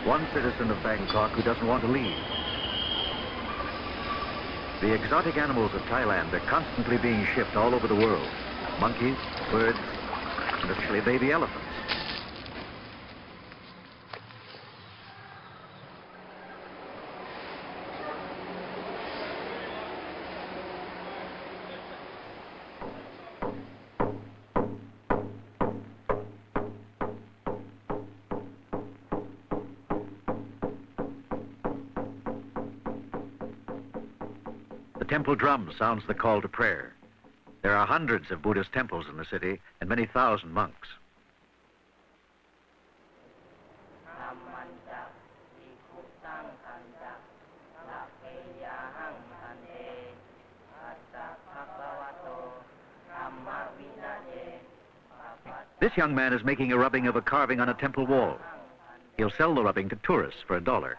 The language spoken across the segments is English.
one citizen of Bangkok who doesn't want to leave. The exotic animals of Thailand are constantly being shipped all over the world. Monkeys, birds, and especially baby elephants. The temple drum sounds the call to prayer. There are hundreds of Buddhist temples in the city and many thousand monks. This young man is making a rubbing of a carving on a temple wall. He'll sell the rubbing to tourists for $1.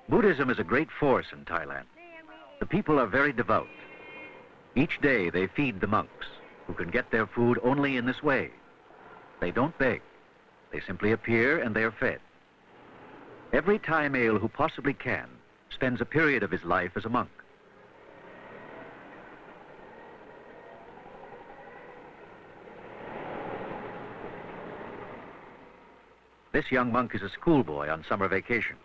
Buddhism is a great force in Thailand. The people are very devout. Each day they feed the monks, who can get their food only in this way. They don't beg. They simply appear and they are fed. Every Thai male who possibly can spends a period of his life as a monk. This young monk is a schoolboy on summer vacation.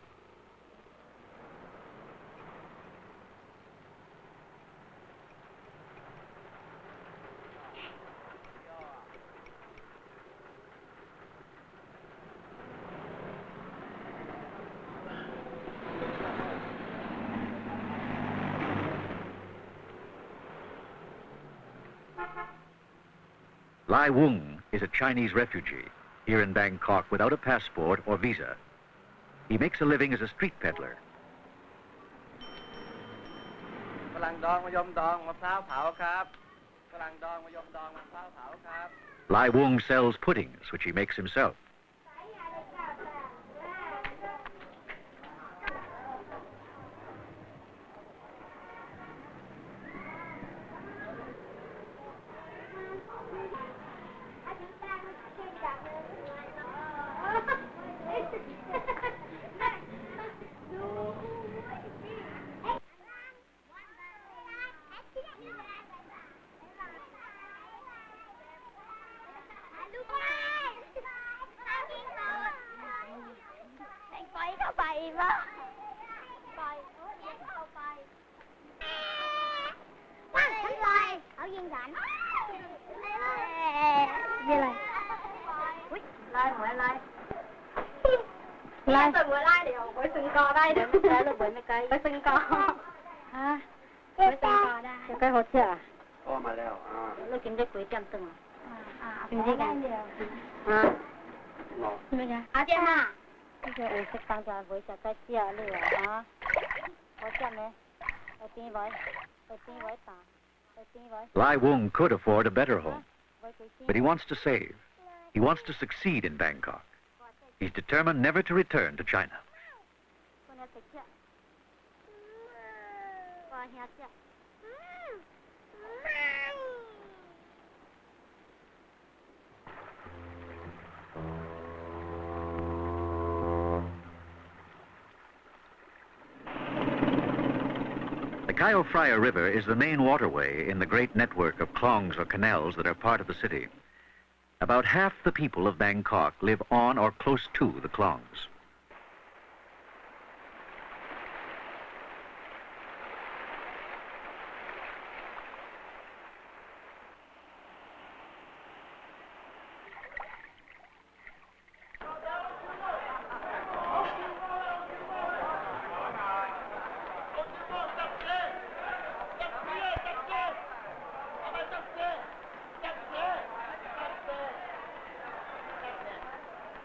Lai Wung is a Chinese refugee here in Bangkok without a passport or visa. He makes a living as a street peddler. Lai Wung sells puddings, which he makes himself. Lai Wung could afford a better home, but he wants to save. He wants to succeed in Bangkok. He's determined never to return to China. The Cayo Phraya River is the main waterway in the great network of klongs or canals that are part of the city. About half the people of Bangkok live on or close to the klongs.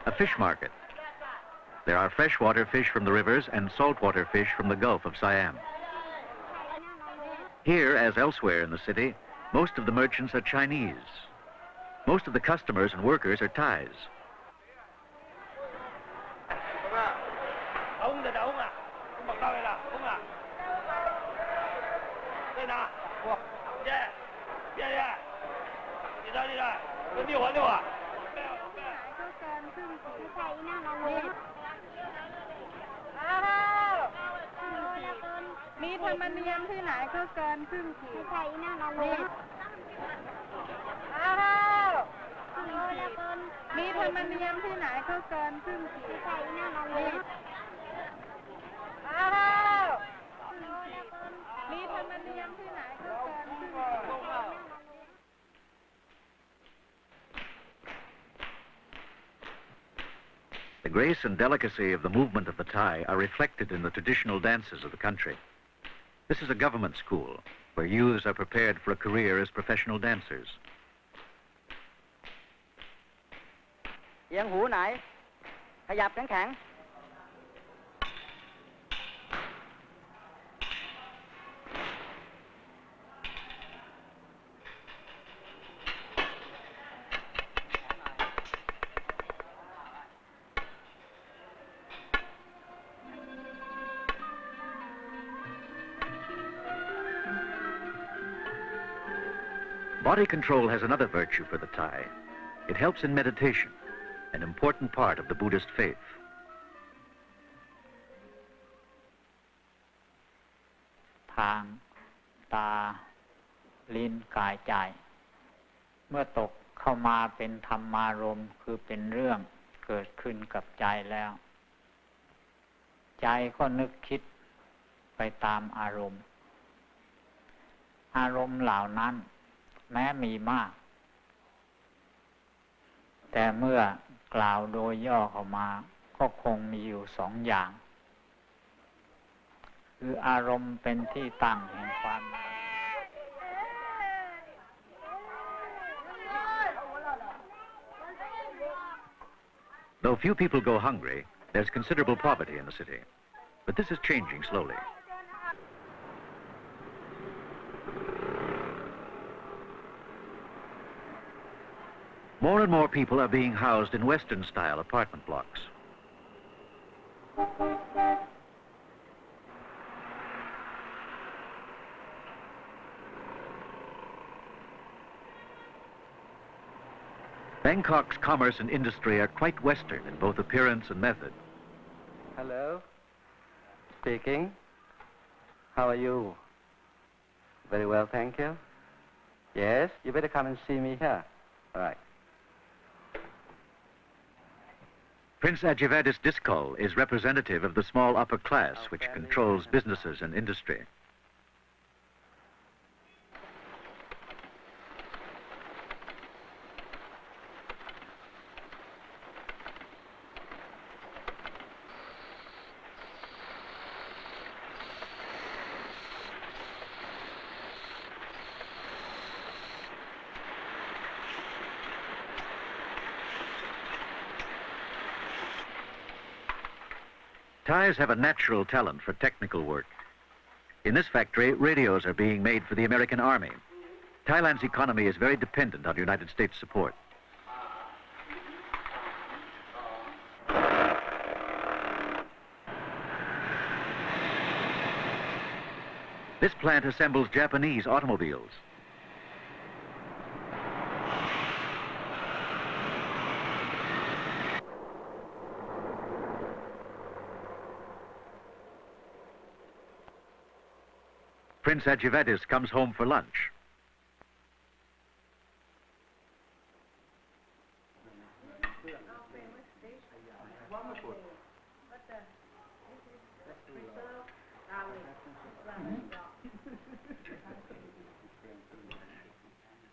A fish market. There are freshwater fish from the rivers and saltwater fish from the Gulf of Siam. Here, as elsewhere in the city, most of the merchants are Chinese. Most of the customers and workers are Thais. The grace and delicacy of the movement of the Thai are reflected in the traditional dances of the country. This is a government school where youths are prepared for a career as professional dancers. เอียงหูไหนขยับแข็ง Body control has another virtue for the Thai. It helps in meditation, an important part of the Buddhist faith. ทางตาลิ้นกายใจเมื่อตกเข้ามาเป็นธรรมารมณ์คือเป็นเรื่องเกิดขึ้นกับใจแล้วใจก็นึกคิดไปตามอารมณ์เหล่านั้นแม้มีมากแต่เมื่อกล่าวโดยย่อเข้ามาก็คงมีอยู่สองอย่างคืออารมณ์เป็นที่ตั้งแห่งความ Though few people go hungry, there's considerable poverty in the city. But this is changing slowly. More and more people are being housed in Western-style apartment blocks. Bangkok's commerce and industry are quite Western in both appearance and method. Hello. Speaking. How are you? Very well, thank you. Yes, you better come and see me here. All right. Prince Ajivadis Diskol is representative of the small upper class which controls businesses and industry. Thais have a natural talent for technical work. In this factory, radios are being made for the American Army. Thailand's economy is very dependent on United States support. This plant assembles Japanese automobiles. Prince Ajivadis comes home for lunch.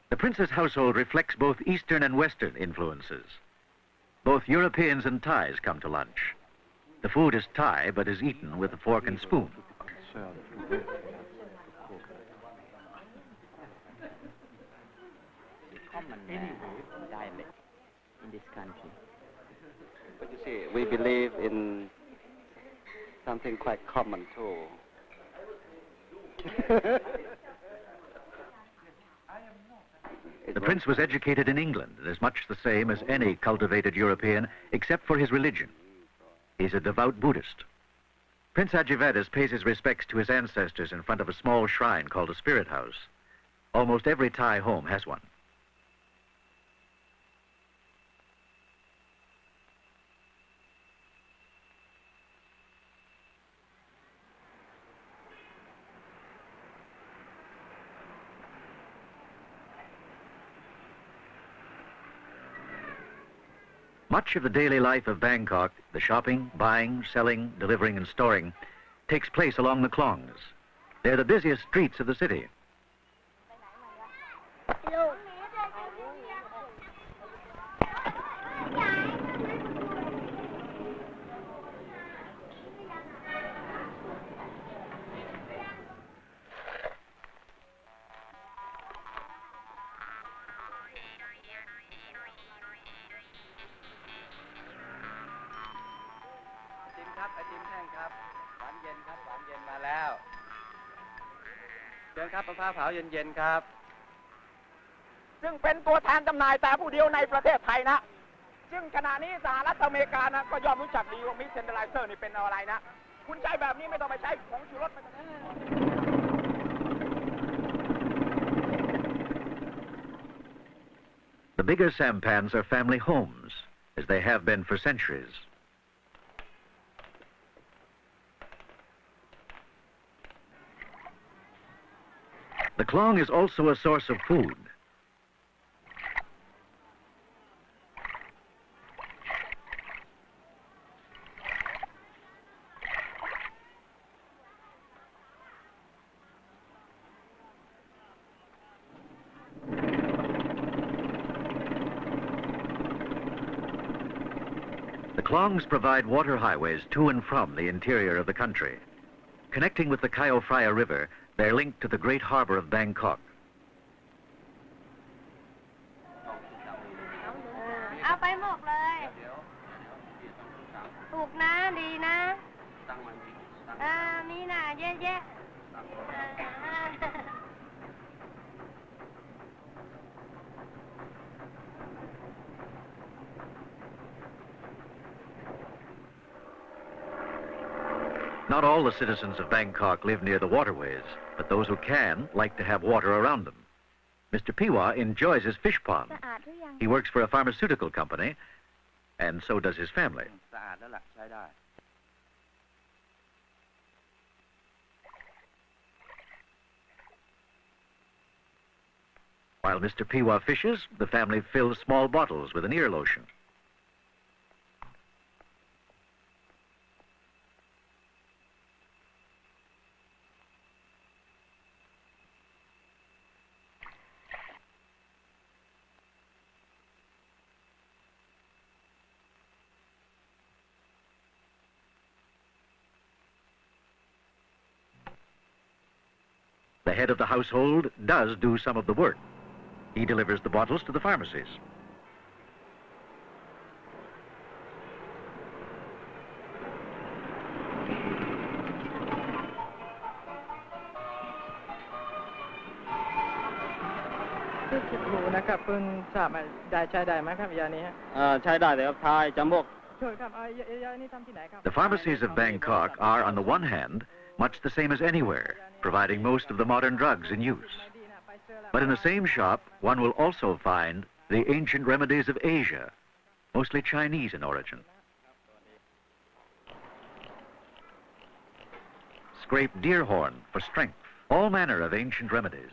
The prince's household reflects both Eastern and Western influences. Both Europeans and Thais come to lunch. The food is Thai, but is eaten with a fork and spoon. Dialect in this country. But you see, we believe in something quite common too. The prince was educated in England and is much the same as any cultivated European, except for his religion. He's a devout Buddhist. Prince Ajivedas pays his respects to his ancestors in front of a small shrine called a spirit house. Almost every Thai home has one. Much of the daily life of Bangkok, the shopping, buying, selling, delivering, and storing, takes place along the Klongs. They're the busiest streets of the city. Pha pháo เย็นๆครับ ซึ่งเป็นตัวแทนจำหน่ายแต่ผู้เดียวในประเทศไทยนะซึ่งขณะนี้สหรัฐอเมริกานะก็ยอมรู้จักดีว่ามิสเซนเทอร์ไลเซอร์นี่เป็นอะไรนะคุณใช้แบบนี้ไม่ต้องไปใช้ผงชูรสไม่ต้อง The bigger sampans are family homes, as they have been for centuries. The klong is also a source of food. The klongs provide water highways to and from the interior of the country. Connecting with the Chao Phraya River, they're linked to the great harbor of Bangkok. เอาไปหมกเลยถูกนะดีนะมีน่ะเยอะๆ Not all the citizens of Bangkok live near the waterways, but those who can like to have water around them. Mr. Piwa enjoys his fish pond. He works for a pharmaceutical company, and so does his family. While Mr. Piwa fishes, the family fills small bottles with an ear lotion. The head of the household does do some of the work. He delivers the bottles to the pharmacies. The pharmacies of Bangkok are, on the one hand, much the same as anywhere, providing most of the modern drugs in use. But in the same shop, one will also find the ancient remedies of Asia, mostly Chinese in origin. Scraped deer horn for strength, all manner of ancient remedies,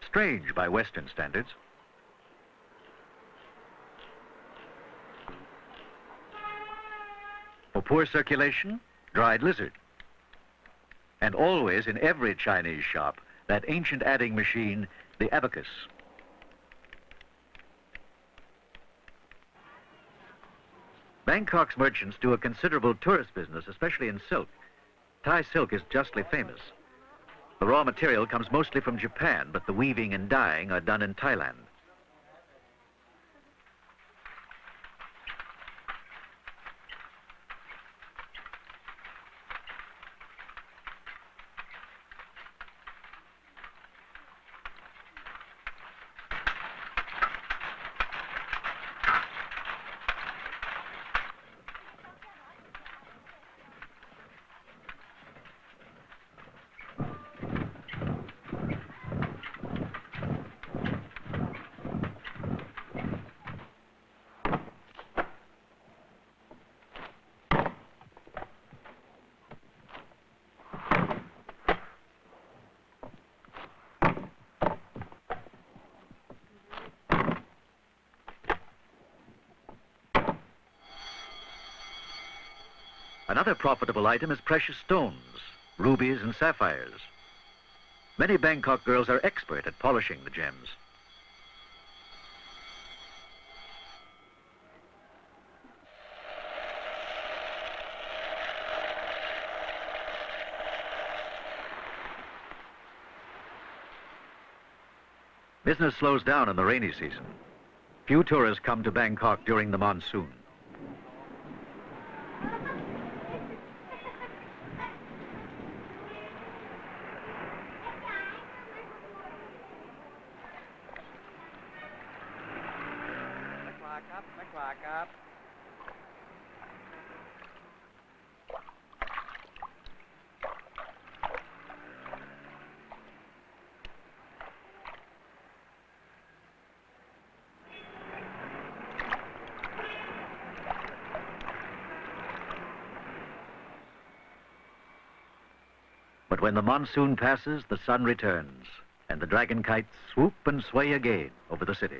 strange by Western standards. For poor circulation, dried lizard. And always in every Chinese shop, that ancient adding machine, the abacus. Bangkok's merchants do a considerable tourist business, especially in silk. Thai silk is justly famous. The raw material comes mostly from Japan, but the weaving and dyeing are done in Thailand. Another profitable item is precious stones, rubies and sapphires. Many Bangkok girls are expert at polishing the gems. Business slows down in the rainy season. Few tourists come to Bangkok during the monsoon. But when the monsoon passes, the sun returns, and the dragon kites swoop and sway again over the city.